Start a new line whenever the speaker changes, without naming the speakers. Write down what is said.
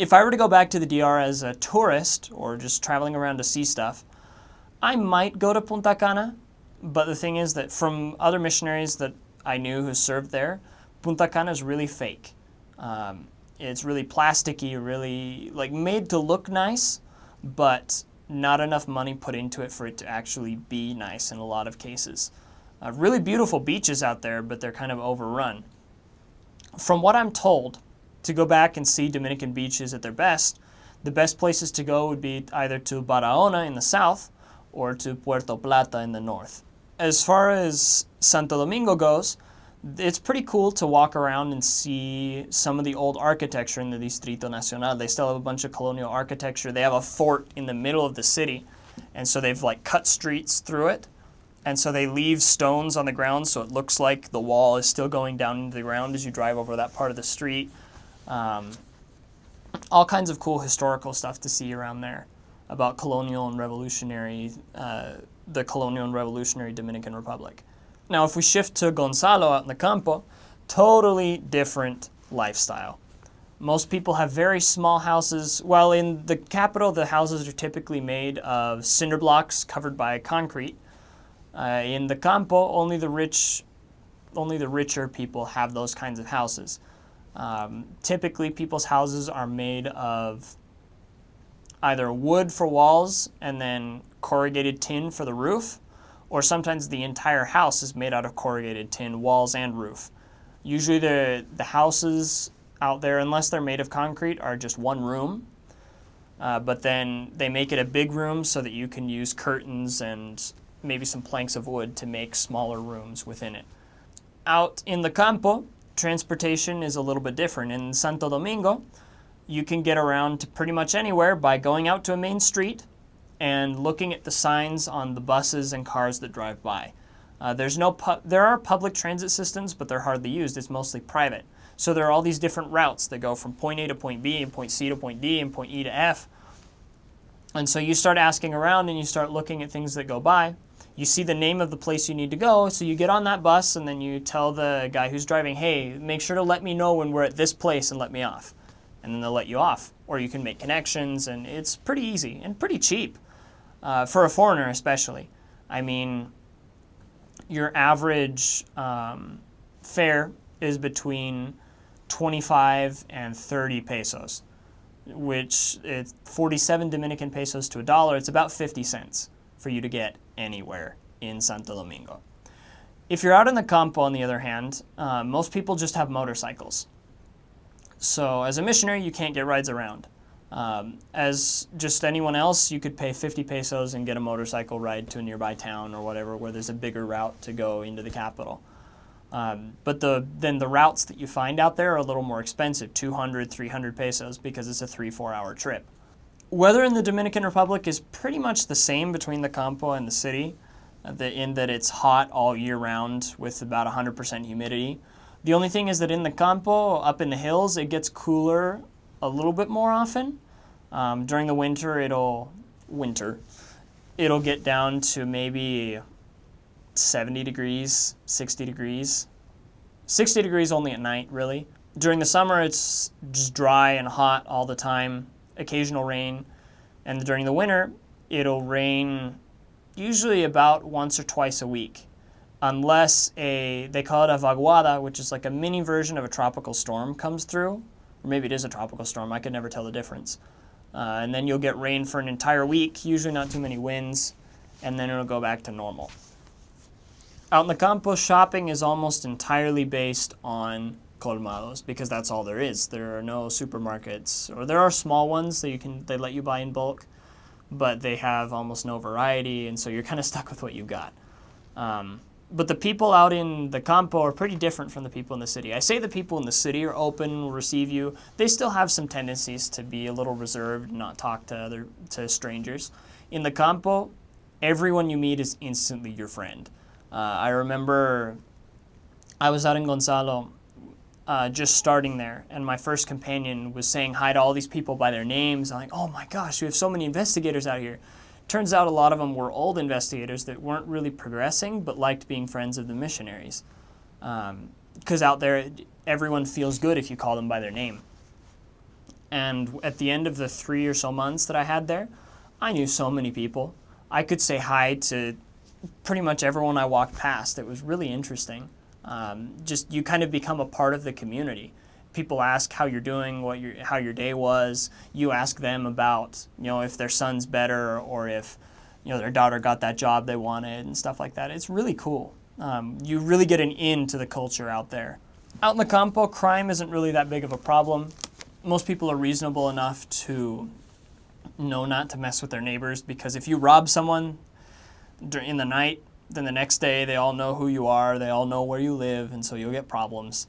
If I were to go back to the DR as a tourist or just traveling around to see stuff, I might go to Punta Cana, but the thing is that from other missionaries that I knew who served there, Punta Cana is really fake. It's really plasticky, really like made to look nice, but not enough money put into it for it to actually be nice in a lot of cases. Really beautiful beaches out there, but they're kind of overrun. From what I'm told, to go back and see Dominican beaches at their best, the best places to go would be either to Barahona in the south or to Puerto Plata in the north. As far as Santo Domingo goes, it's pretty cool to walk around and see some of the old architecture in the Distrito Nacional. They still have a bunch of colonial architecture. They have a fort in the middle of the city, and so they've like cut streets through it. And so they leave stones on the ground so it looks like the wall is still going down into the ground as you drive over that part of the street. All kinds of cool historical stuff to see around there about colonial and revolutionary, the colonial and revolutionary Dominican Republic. Now, if we shift to Gonzalo out in the campo, totally different lifestyle. Most people have very small houses. While in the capital, the houses are typically made of cinder blocks covered by concrete. In the campo, only the richer people have those kinds of houses. Typically, people's houses are made of either wood for walls and then corrugated tin for the roof, or sometimes the entire house is made out of corrugated tin, walls and roof. Usually the houses out there, unless they're made of concrete, are just one room, but then they make it a big room so that you can use curtains and maybe some planks of wood to make smaller rooms within it. Out in the campo, transportation is a little bit different. In Santo Domingo, you can get around to pretty much anywhere by going out to a main street and looking at the signs on the buses and cars that drive by. There are public transit systems, but they're hardly used. It's mostly private. So there are all these different routes that go from point A to point B and point C to point D and point E to F. And so you start asking around and you start looking at things that go by. You see the name of the place you need to go, so you get on that bus and then you tell the guy who's driving, hey, make sure to let me know when we're at this place and let me off. And then they'll let you off. Or you can make connections, and it's pretty easy and pretty cheap. For a foreigner especially. I mean, your average fare is between 25 and 30 pesos, which is 47 Dominican pesos to $1. It's about 50 cents for you to get anywhere in Santo Domingo. If you're out in the campo, on the other hand, most people just have motorcycles. So as a missionary, you can't get rides around. As just anyone else, you could pay 50 pesos and get a motorcycle ride to a nearby town or whatever where there's a bigger route to go into the capital. But then the routes that you find out there are a little more expensive, 200, 300 pesos, because it's a 3-4 hour trip. Weather in the Dominican Republic is pretty much the same between the campo and the city, in that it's hot all year round with about 100% humidity. The only thing is that in the campo, up in the hills, it gets cooler a little bit more often. During the winter, it'll get down to maybe 70 degrees, 60 degrees. 60 degrees only at night, really. During the summer, it's just dry and hot all the time, occasional rain. And during the winter, it'll rain usually about once or twice a week, unless they call it a vaguada, which is like a mini version of a tropical storm comes through. Or maybe it is a tropical storm. I could never tell the difference. And then you'll get rain for an entire week, usually not too many winds, and then it'll go back to normal. Out in the campo, shopping is almost entirely based on colmados, because that's all there is. There are no supermarkets, or there are small ones that they let you buy in bulk, but they have almost no variety, and so you're kind of stuck with what you got. But the people out in the campo are pretty different from the people in the city. I say the people in the city are open, will receive you. They still have some tendencies to be a little reserved and not talk to strangers. In the campo, everyone you meet is instantly your friend. I remember I was out in Gonzalo just starting there, and my first companion was saying hi to all these people by their names. I'm like, oh my gosh, we have so many investigators out here. Turns out a lot of them were old investigators that weren't really progressing but liked being friends of the missionaries. Because out there, everyone feels good if you call them by their name. And at the end of the 3 or so months that I had there, I knew so many people. I could say hi to pretty much everyone I walked past. It was really interesting. Just you kind of become a part of the community. People ask how you're doing, how your day was. You ask them about, if their son's better or if, their daughter got that job they wanted and stuff like that. It's really cool. You really get an in to the culture out there. Out in the campo, crime isn't really that big of a problem. Most people are reasonable enough to know not to mess with their neighbors, because if you rob someone in the night, then the next day they all know who you are, they all know where you live, and so you'll get problems.